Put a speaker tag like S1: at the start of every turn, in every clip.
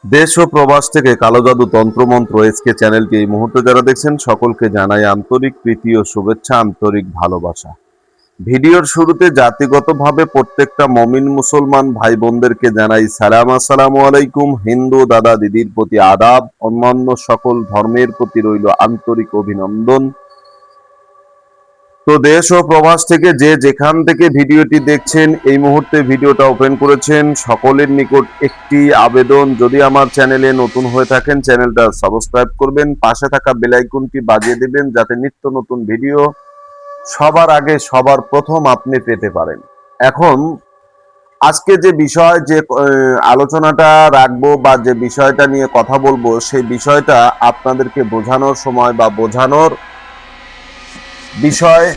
S1: দেশ ও প্রবাস থেকে কালো জাদু তন্ত্রমন্ত্র এসকে চ্যানেলটি এই মুহূর্তে যারা দেখছেন সকলকে জানাই আন্তরিক প্রীতি ও শুভেচ্ছা, আন্তরিক ভালোবাসা। ভিডিওর শুরুতে জাতিগতভাবে প্রত্যেকটা মমিন মুসলমান ভাই বোনদেরকে জানাই সালাম, আসসালামু আলাইকুম। হিন্দু দাদা দিদির প্রতি আদাব, অন্যান্য সকল ধর্মের প্রতি রইল আন্তরিক অভিনন্দন। তো দেশ ও প্রবাস থেকে যে যেখান থেকে ভিডিওটি দেখছেন, এই মুহূর্তে ভিডিওটা ওপেন করেছেন, সকলের নিকট একটি আবেদন, যদি আমার চ্যানেলে নতুন হয়ে থাকেন চ্যানেলটা সাবস্ক্রাইব করবেন, পাশে থাকা বেল আইকনটি বাজিয়ে দেবেন যাতে নিত্য নতুন ভিডিও সবার আগে সবার প্রথম আপনি পেতে পারেন। এখন আজকে যে বিষয় যে আলোচনাটা রাখবো বা যে বিষয়টা নিয়ে কথা বলবো, সেই বিষয়টা আপনাদেরকে বোঝানোর সময় বা বোঝানোর বিষয়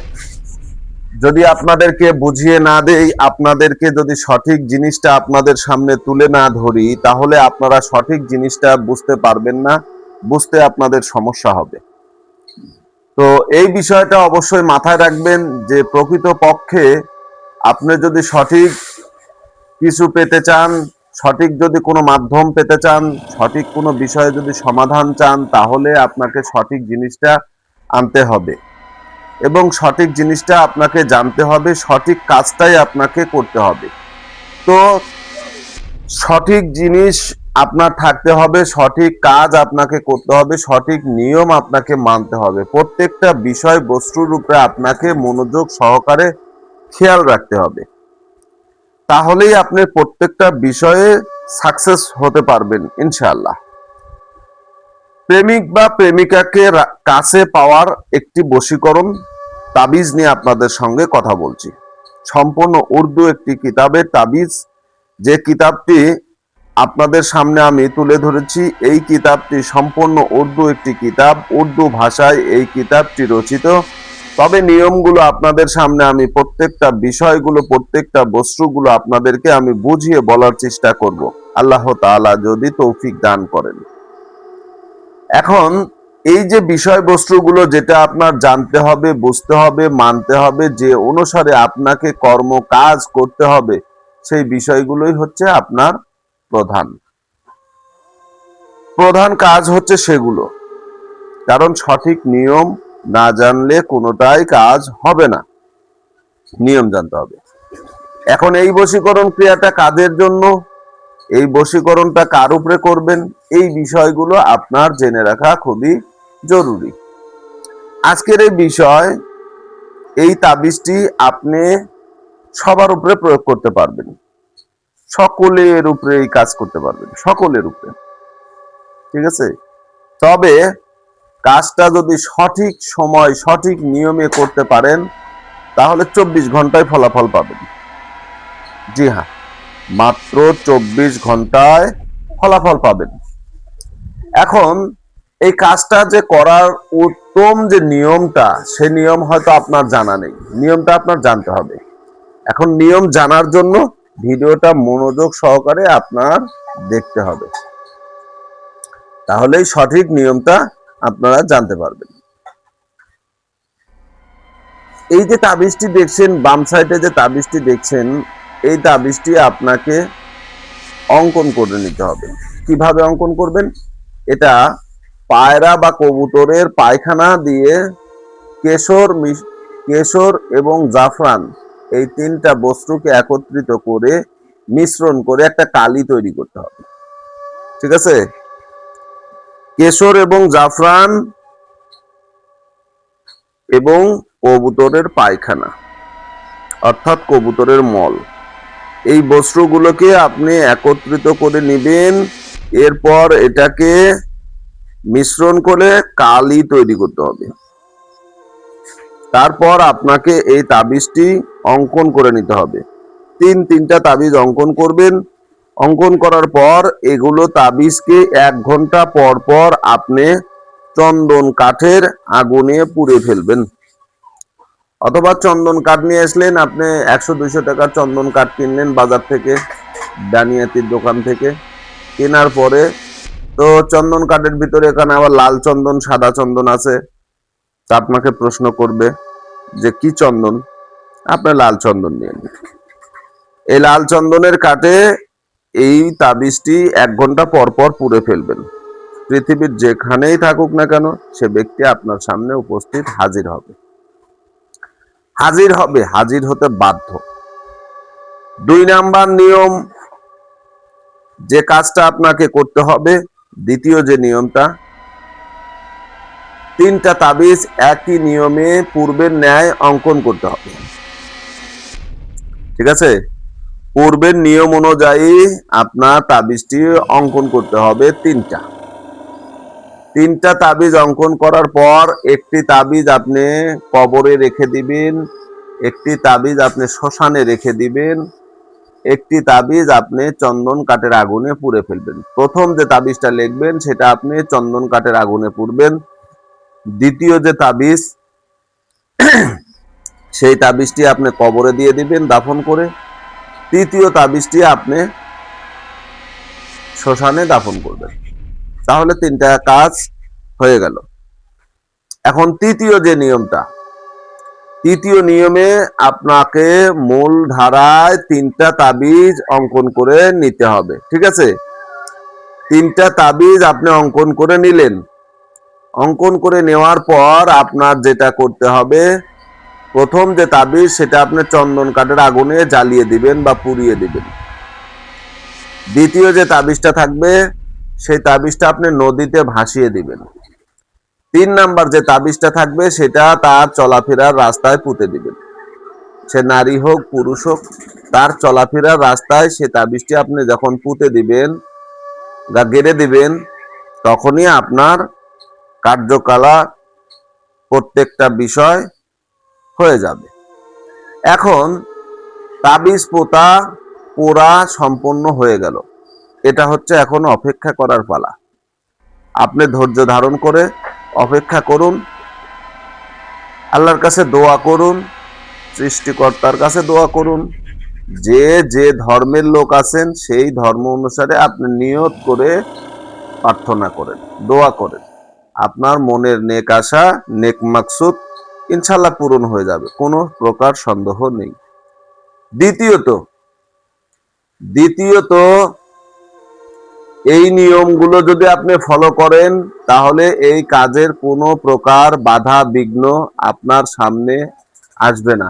S1: যদি আপনাদেরকে বুঝিয়ে না দেই, আপনাদেরকে যদি সঠিক জিনিসটা আপনাদের সামনে তুলে না ধরি, তাহলে আপনারা সঠিক জিনিসটা বুঝতে পারবেন না, বুঝতে আপনাদের সমস্যা হবে। তো এই বিষয়টা অবশ্যই মাথায় রাখবেন যে প্রকৃত পক্ষে আপনি যদি সঠিক কিছু পেতে চান, সঠিক যদি কোনো মাধ্যম পেতে চান, সঠিক কোনো বিষয়ে যদি সমাধান চান, তাহলে আপনাকে সঠিক জিনিসটা আনতে হবে এবং সঠিক জিনিসটা আপনাকে জানতে হবে, সঠিক কাজটাই আপনাকে করতে হবে। তো সঠিক জিনিস আপনার থাকতে হবে, সঠিক কাজ আপনাকে করতে হবে, সঠিক নিয়ম আপনাকে মানতে হবে, প্রত্যেকটা বিষয় বস্তুর উপরে আপনাকে মনোযোগ সহকারে খেয়াল রাখতে হবে। তাহলেই আপনি প্রত্যেকটা বিষয়ে সাকসেস হতে পারবেন ইনশাআল্লাহ। প্রেমিক বা প্রেমিকাকে কাছে পাওয়ার একটি বশীকরণ তাবিজ নিয়ে আপনাদের সঙ্গে কথা বলছি। সম্পূর্ণ উর্দু একটি কিতাবের তাবিজ, যে কিতাবটি আপনাদের সামনে আমি তুলে ধরেছি। এই কিতাবটি সম্পূর্ণ উর্দু একটি কিতাব, উর্দু ভাষায় এই কিতাবটি রচিত। তবে নিয়মগুলো আপনাদের সামনে আমি প্রত্যেকটা বিষয়গুলো, প্রত্যেকটা বস্তুগুলো আপনাদেরকে আমি বুঝিয়ে বলার চেষ্টা করব, আল্লাহ তাআলা যদি তৌফিক দান করেন। এখন এই যে বিষয়বস্তুগুলো যেটা আপনার জানতে হবে, বুঝতে হবে, মানতে হবে, যে অনুসারে আপনাকে কর্ম কাজ করতে হবে, সেই বিষয়গুলোই হচ্ছে আপনার প্রধান প্রধান কাজ হচ্ছে সেগুলো। কারণ সঠিক নিয়ম না জানলে কোনোটাই কাজ হবে না, নিয়ম জানতে হবে। এখন এই বশীকরণ ক্রিয়াটা কাদের জন্য, এই বশীকরণটা কার উপরে করবেন, এই বিষয়গুলো আপনার জেনে রাখা খুবই জরুরি। আজকের এই বিষয়, এই তাবিজটি আপনি সবার উপরে প্রয়োগ করতে পারবেন, সকলের উপরে এই কাজ করতে পারবেন, সকলের উপরে, ঠিক আছে? তবে কাজটা যদি সঠিক সময় সঠিক নিয়মে করতে পারেন, তাহলে 24 ঘন্টায় ফলাফল পাবেন। জি হ্যাঁ, মাত্র 24 ঘন্টায় ফলাফল পাবেন। এখন এই কাজটা যে করার উত্তম যে নিয়মটা, সে নিয়ম হয়তো আপনার জানা নেই, নিয়মটা আপনার জানতে হবে। এখন নিয়ম জানার জন্য ভিডিওটা মনোযোগ সহকারে আপনার দেখতে হবে, তাহলেই সঠিক নিয়মটা আপনারা জানতে পারবেন। এই যে তাবিজটি দেখছেন, বাম সাইডে যে তাবিজটি দেখছেন, এই তাবিজটি আপনাকে অঙ্কন করে নিতে হবে। কিভাবে অঙ্কন করবেন? এটা পায়রা বা কবুতরের পায়খানা দিয়ে কেশর এবং জাফরান, এই তিনটা বস্তুকে একত্রিত করে মিশ্রণ করে একটা কালি তৈরি করতে হবে, ঠিক আছে? কেশর এবং জাফরান এবং কবুতরের পায়খানা, অর্থাৎ কবুতরের মল, এই বস্তুগুলোকে আপনি একত্রিত করে নেবেন। এরপর এটাকে মিশ্রণ করে কালি তৈরি করতে হবে। তারপর আপনাকে এই তাবিজটি অঙ্কন করে নিতে হবে। তিনটা তাবিজ অঙ্কন করবেন। অঙ্কন করার পর এগুলো তাবিজকে 1 ঘন্টা পর পর আপনি চন্দন কাঠের আগুনে পুড়ে ফেলবেন। অথবা চন্দন কাঠ নিয়ে আসলেন, আপনি 100-200 টাকার চন্দন কাঠ কিনলেন বাজার থেকে, দানিয়াতির দোকান থেকে। কেনার পরে তো চন্দন কাঠের ভিতরে এখানে আবার লাল চন্দন, সাদা চন্দন আছে। তা আপনাকে প্রশ্ন করবে যে কি চন্দন, আপনি লাল চন্দন নিয়ে নিন। এই লাল চন্দনের কাঠে এই তাবিজটি 1 ঘন্টা পর পর পুড়ে ফেলবেন। পৃথিবীর যেখানেই থাকুক না কেন সে ব্যক্তি আপনার সামনে উপস্থিত হাজির হবে, হাজির হতে বাধ্য। 2 নাম্বার নিয়ম, যে কাজটা আপনাকে করতে হবে, দ্বিতীয় যে নিয়মটা, 3টা তাবিজ একই নিয়মে পূর্বের ন্যায় অঙ্কন করতে হবে। ঠিক আছে? পূর্বের নিয়ম অনুযায়ী আপনার তাবিজটি অঙ্কন করতে হবে 3টা তাবিজ অঙ্কন করার পর একটি তাবিজ আপনি কবরে রেখে দিবেন, একটি তাবিজ আপনি শ্মশানে রেখে দিবেন, একটি তাবিজ আপনি চন্দন কাঠের আগুনে পুড়ে ফেলবেন। প্রথম যে তাবিজটা লিখবেন সেটা আপনি চন্দন কাঠের আগুনে পুড়বেন। দ্বিতীয় যে তাবিজ, সেই তাবিজটি আপনি কবরে দিয়ে দিবেন দাফন করে। তৃতীয় তাবিজটি আপনি শ্মশানে দাফন করবেন। তাহলে 3টা কাজ হয়ে গেল। এখন তৃতীয় যে নিয়মটা, তৃতীয় নিয়মে আপনাকে মূল ধারায় 3টা তাবিজ অঙ্কন করে নিতে হবে। ঠিক আছে? 3টা তাবিজ আপনি অঙ্কন করে নিলেন। অঙ্কন করে নেওয়ার পর আপনার যেটা করতে হবে, প্রথম যে তাবিজ সেটা আপনি চন্দন কাঠের আগুনে জ্বালিয়ে দিবেন বা পুড়িয়ে দিবেন। দ্বিতীয় যে তাবিজটা থাকবে সেই তাবিজটা আপনি নদীতে ভাসিয়ে দিবেন। 3 নাম্বার যে তাবিজটা থাকবে সেটা তার চলাফেরার রাস্তায় পুঁতে দিবেন। সে নারী হোক পুরুষ হোক, তার চলাফেরার রাস্তায় সে তাবিজটি আপনি যখন পুঁতে দিবেন বা গেড়ে দিবেন, তখনই আপনার কার্যকলাপ প্রত্যেকটা বিষয় হয়ে যাবে। এখন তাবিজ পোড়া সম্পন্ন হয়ে গেল। এটা হচ্ছে এখন অপেক্ষা করার পালা। আপনি ধৈর্য ধারণ করে অপেক্ষা করুন, আল্লাহর কাছে দোয়া করুন, সৃষ্টিকর্তার কাছে দোয়া করুন। যে ধর্মের লোক আছেন সেই ধর্ম অনুসারে আপনি নিয়ত করে প্রার্থনা করেন, দোয়া করেন। আপনার মনের নেক আশা, নেক মাকসুদ ইনশাল্লাহ পূরণ হয়ে যাবে, কোনো প্রকার সন্দেহ নেই। দ্বিতীয়ত এই নিয়মগুলো যদি আপনি ফলো করেন তাহলে এই কাজের কোনো প্রকার বাধা বিঘ্ন আপনার সামনে আসবে না।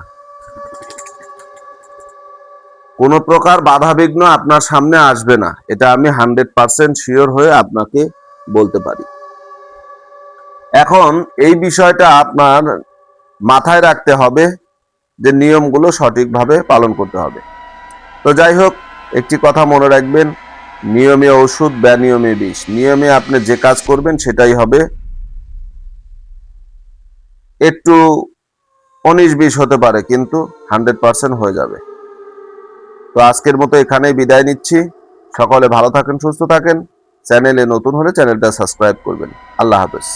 S1: কোনো প্রকার বাধা বিঘ্ন আপনার সামনে আসবে না, এটা আমি 100% শিওর হয়ে আপনাকে বলতে পারি। এখন এই বিষয়টা আপনার মাথায় রাখতে হবে যে নিয়মগুলো সঠিকভাবে পালন করতে হবে। তো যাই হোক, একটি কথা মনে রাখবেন, নিয়মে ওষুধ, বেনিয়মে বিষ। নিয়মে আপনি যে কাজ করবেন সেটাই হবে। একটু 19-20 হতে পারে, কিন্তু 100% হয়ে যাবে। তো আজকের মতো এখানেই বিদায় নিচ্ছি। সকলে ভালো থাকেন, সুস্থ থাকেন। চ্যানেলে নতুন হলে চ্যানেলটা সাবস্ক্রাইব করবেন। আল্লাহ হাফেজ।